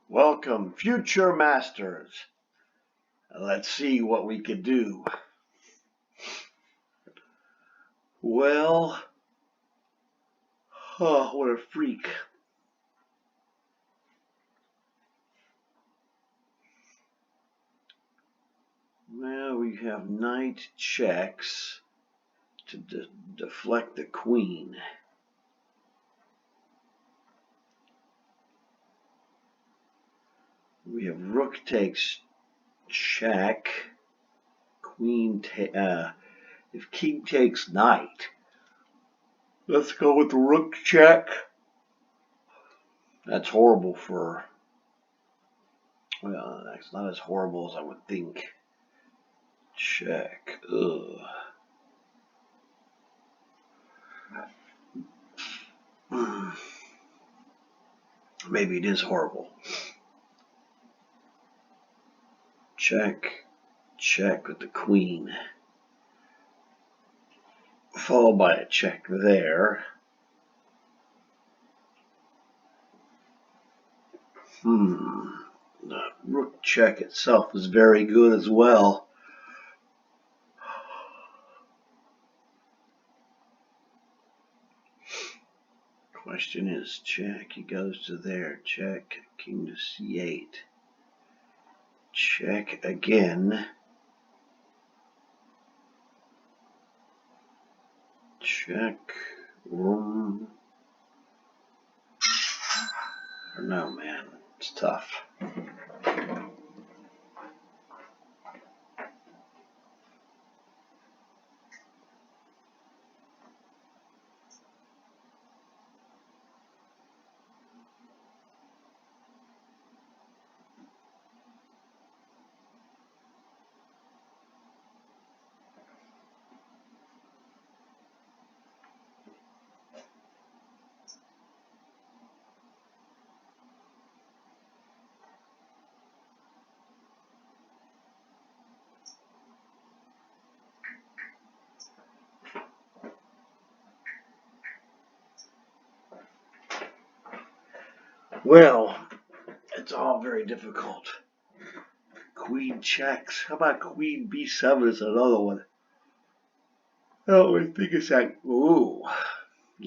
Welcome, future masters. Let's see what we could do. Well, oh, what a freak. Well, we have knight checks to deflect the queen. We have rook takes check. Queen if king takes knight. Let's go with the rook check. That's horrible for, well, that's not as horrible as I would think. Check. Ugh. Maybe it is horrible. Check. Check with the queen. Followed by a check there. The rook check itself is very good as well. Question is check. He goes to there. Check. King to c8. Check again. Check. Room. I don't know, man. It's tough. Well, it's all very difficult. Queen checks. How about queen b7 is another one? I don't think it's that. Ooh.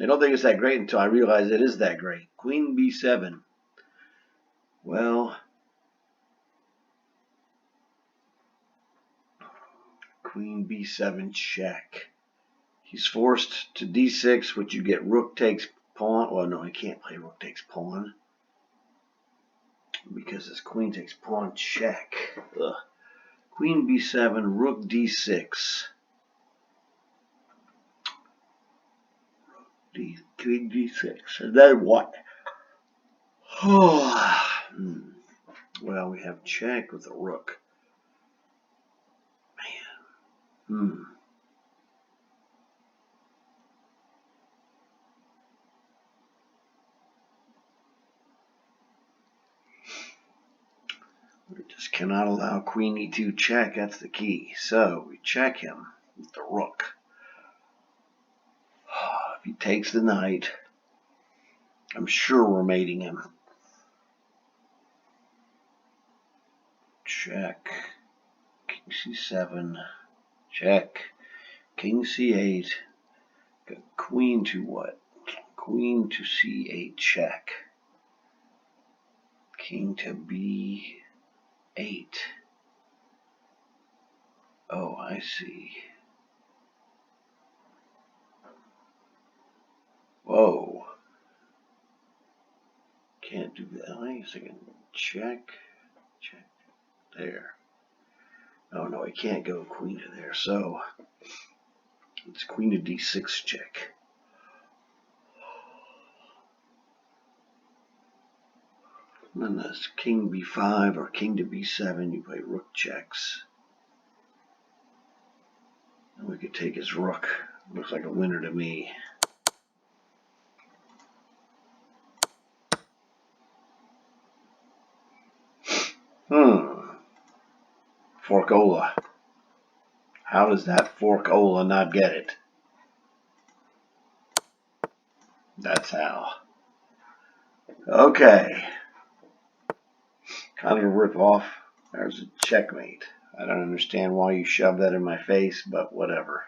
I don't think it's that great until I realize it is that great. Queen b7. Well, queen b7 check. He's forced to d6, which you get rook takes pawn. Well, no, he can't play rook takes pawn because his queen takes pawn check. Ugh. Queen b7, rook d6. Queen d6. And then what? Well, we have check with a rook. Man. We just cannot allow queen e2 check. That's the key. So we check him with the rook. If he takes the knight, I'm sure we're mating him. Check. King c7. Check. King c8. Got queen to what? Queen to c8 check. King to b8. Oh, I see. Whoa. Can't do that. Wait a second. Check. Check. There. Oh, no, I can't go queen to there. So, it's queen to d6 check. And then that's king b5 or king to b7. You play rook checks. And we could take his rook. Looks like a winner to me. Forkola. How does that Forkola not get it? That's how. Okay. Kind of a rip-off. There's a checkmate. I don't understand why you shoved that in my face, but whatever.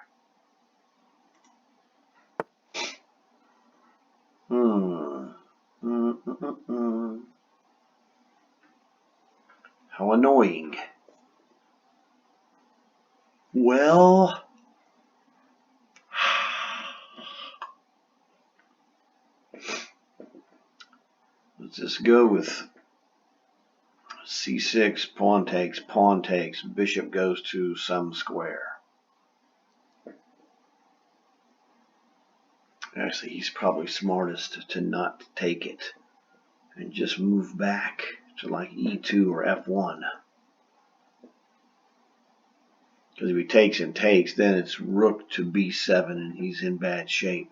How annoying. Well, let's just go with c6, pawn takes, bishop goes to some square. Actually, he's probably smartest to not take it and just move back to like e2 or f1. Because if he takes and takes, then it's rook to b7 and he's in bad shape.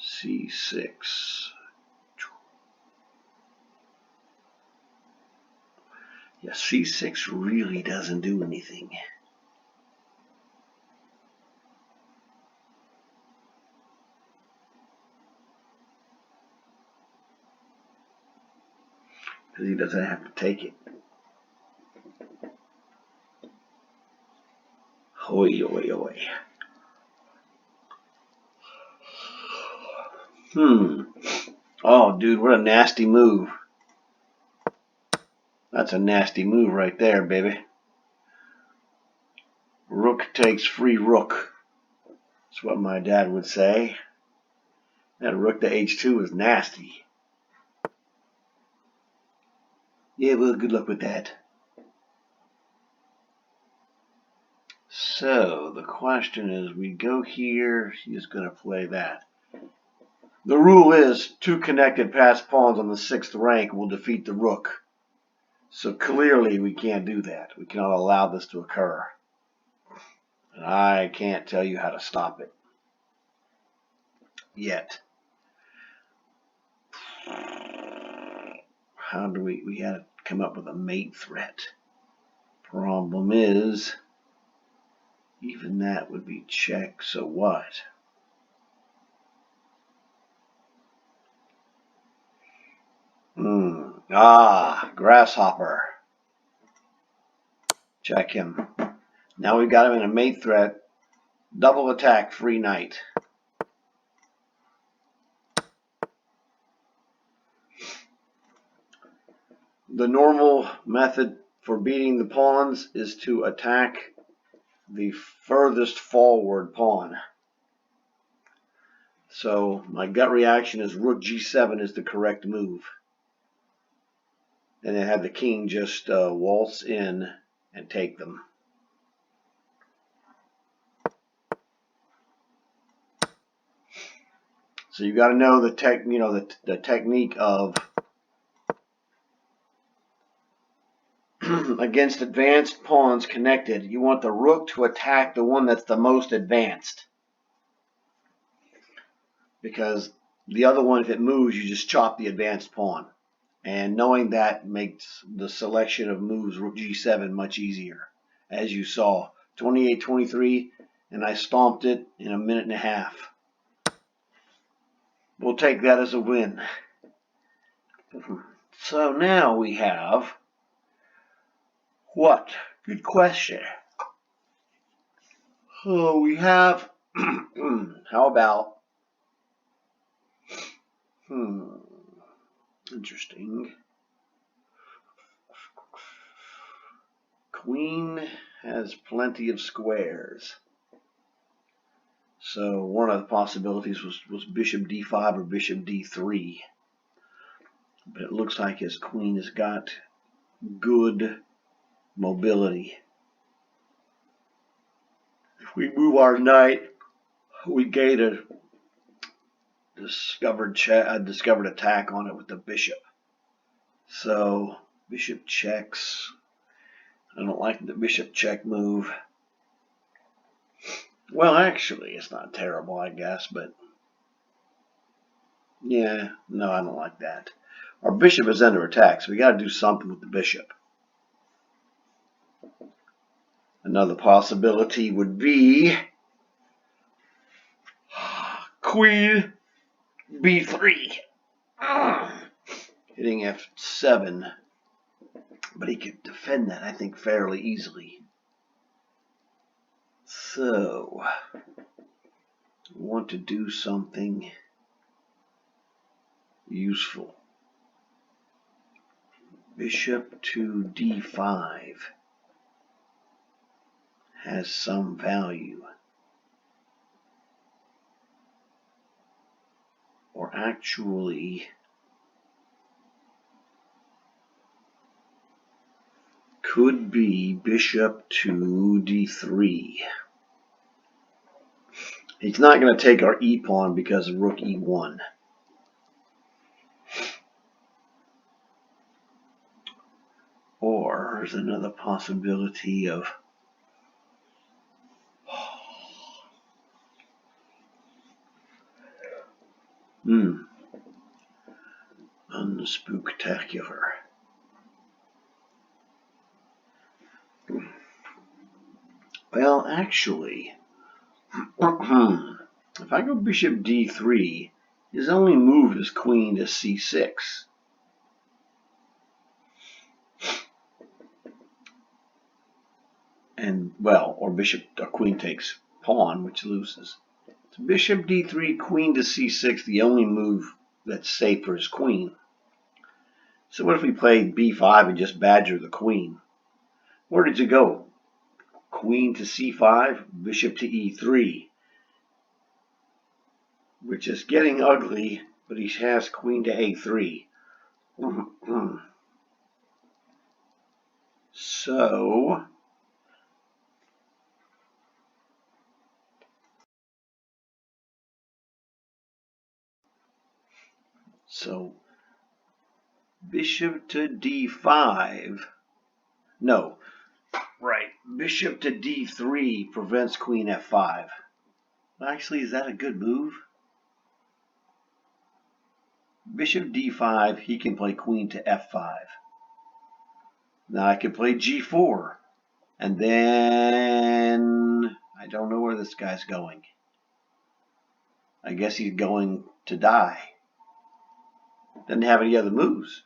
c6. Yeah, c6 really doesn't do anything. Because he doesn't have to take it. Oi, oi, oi. Oh, dude, what a nasty move. That's a nasty move right there, baby. Rook takes free rook. That's what my dad would say. That rook to h2 is nasty. Yeah, well, good luck with that. So, the question is, we go here, he's going to play that. The rule is, 2 connected passed pawns on the 6th rank will defeat the rook. So clearly we can't do that. We cannot allow this to occur. And I can't tell you how to stop it. Yet. How do we had to come up with a mate threat. Problem is, even that would be check, so what? Grasshopper. Check him. Now we've got him in a mate threat. Double attack, free knight. The normal method for beating the pawns is to attack the furthest forward pawn. So my gut reaction is rook g7 is the correct move. And then have the king just waltz in and take them. So you got to know the technique of against advanced pawns connected. You want the rook to attack the one that's the most advanced, because the other one, if it moves, you just chop the advanced pawn. And knowing that makes the selection of moves rook g7 much easier. As you saw, 28-23, and I stomped it in a minute and a half. We'll take that as a win. So now we have what? Good question. Oh, we have how about interesting. Queen has plenty of squares. So one of the possibilities was bishop d5 or bishop d3. But it looks like his queen has got good mobility. If we move our knight, we gain a discovered attack on it with the bishop. So bishop checks. I don't like the bishop check move. Well, actually, it's not terrible, I guess, but yeah, no, I don't like that. Our bishop is under attack, so we got to do something with the bishop. Another possibility would be queen b3. hitting f7, but he could defend that, I think, fairly easily. So, I want to do something useful. Bishop to d5 has some value. Or actually, could be bishop to d3. He's not going to take our e-pawn because of rook e1. Or there's another possibility of unspooktacular. Well, actually, if I go bishop d3, his only move is queen to c6. And, well, or bishop or queen takes pawn, which loses. So bishop d3, queen to c6, the only move that's safe for his queen. So what if we played b5 and just badger the queen? Where did you go? Queen to c5, bishop to e3, which is getting ugly, but he has queen to a3. So bishop to d5, no, right, bishop to d3 prevents queen f5. Actually, is that a good move? Bishop d5, he can play queen to f5. Now I can play g4, and then I don't know where this guy's going. I guess he's going to die. Doesn't have any other moves.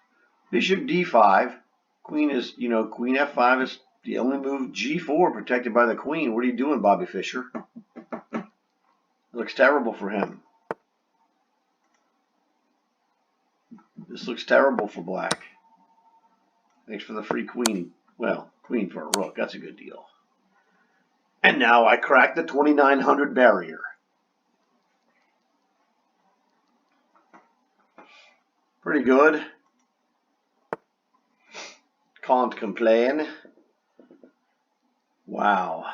Bishop d5, queen is, queen f5 is the only move. G4 protected by the queen. What are you doing, Bobby Fischer? It looks terrible for him. This looks terrible for black. Thanks for the free queen. Well, queen for a rook. That's a good deal. And now I cracked the 2900 barrier. Pretty good. Can't complain. Wow.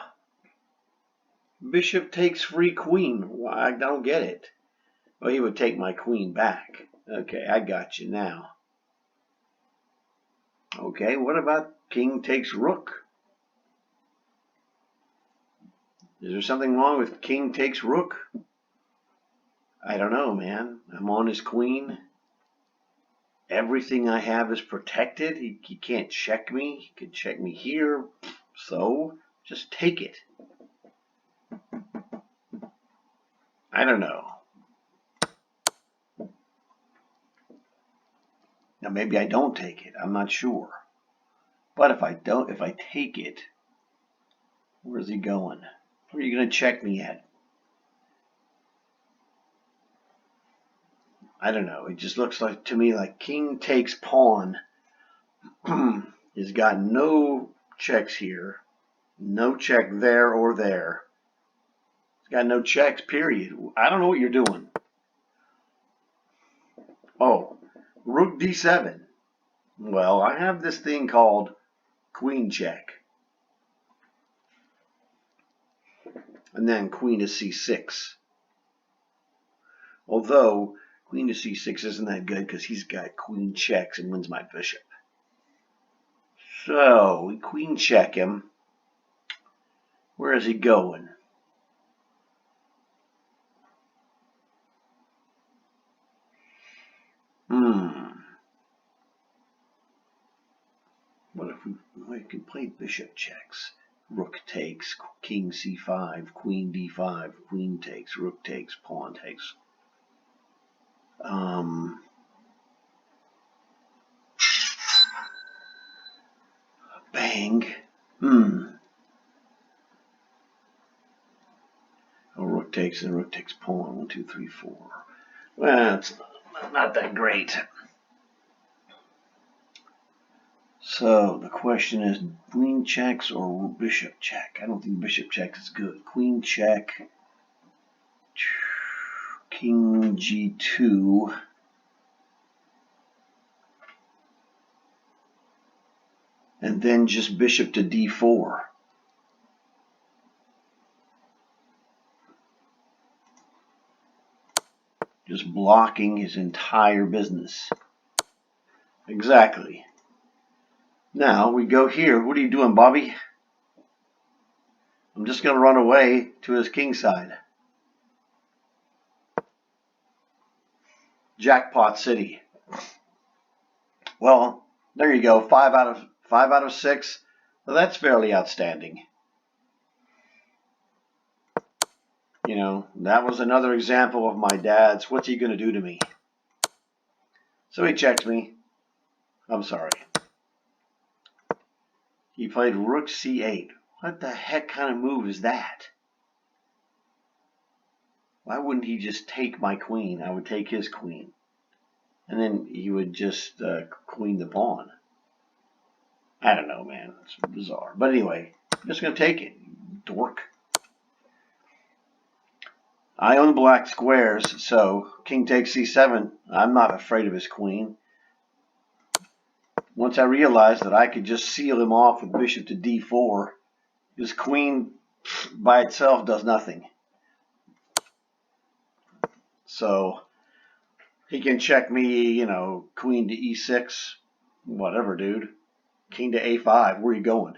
Bishop takes free queen. Well, I don't get it. Well, he would take my queen back. Okay, I got you now. Okay, what about king takes rook? Is there something wrong with king takes rook? I don't know, man. I'm on his queen. Everything I have is protected. He can't check me. He can check me here. So, just take it. I don't know. Now, maybe I don't take it. I'm not sure. But if I take it, where's he going? Where are you going to check me at? I don't know. It just looks like to me like king takes pawn. He's got no checks here. No check there or there. He's got no checks, period. I don't know what you're doing. Oh, rook d7. Well, I have this thing called queen check. And then queen to c6. Although queen to c6 isn't that good because he's got queen checks and wins my bishop. So we queen check him. Where is he going? What if we can play bishop checks? Rook takes, king c5, queen d5, queen takes, rook takes, pawn takes. hang. Oh, rook takes and rook takes pawn. 1, 2, 3, 4. Well, it's not that great. So the question is queen checks or bishop check. I don't think bishop check is good. Queen check. King g2. And then just bishop to d4. Just blocking his entire business. Exactly. Now we go here. What are you doing, Bobby? I'm just going to run away to his king side. Jackpot City. Well, there you go. 5 out of 6. Well, that's fairly outstanding. You know, that was another example of my dad's, what's he going to do to me? So he checked me. I'm sorry. He played rook c8. What the heck kind of move is that? Why wouldn't he just take my queen? I would take his queen. And then he would just queen the pawn. I don't know, man. It's bizarre. But anyway, I'm just going to take it. Dork. I own black squares, so king takes c7. I'm not afraid of his queen. Once I realized that I could just seal him off with bishop to d4, his queen by itself does nothing. So he can check me, you know, queen to e6, whatever, dude. King to a5, where are you going?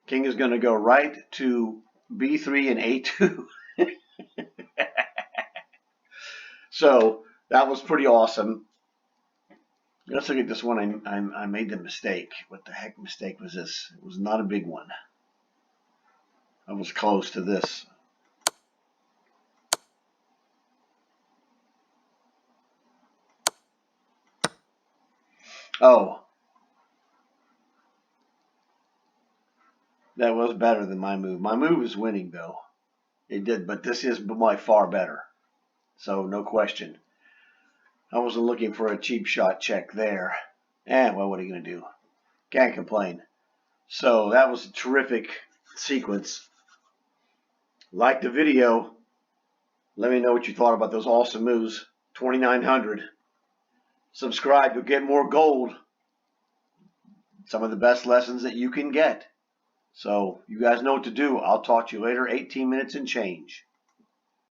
King is going to go right to b3 and a2. So that was pretty awesome. Let's look at this one. I made the mistake. What the heck mistake was this? It was not a big one. I was close to this. Oh. That was better than my move. My move is winning, though. It did, but this is by far better. So, no question. I wasn't looking for a cheap shot check there. Well, what are you going to do? Can't complain. So, that was a terrific sequence. Like the video. Let me know what you thought about those awesome moves. 2,900. Subscribe to get more gold. Some of the best lessons that you can get. So, you guys know what to do. I'll talk to you later. 18 minutes and change.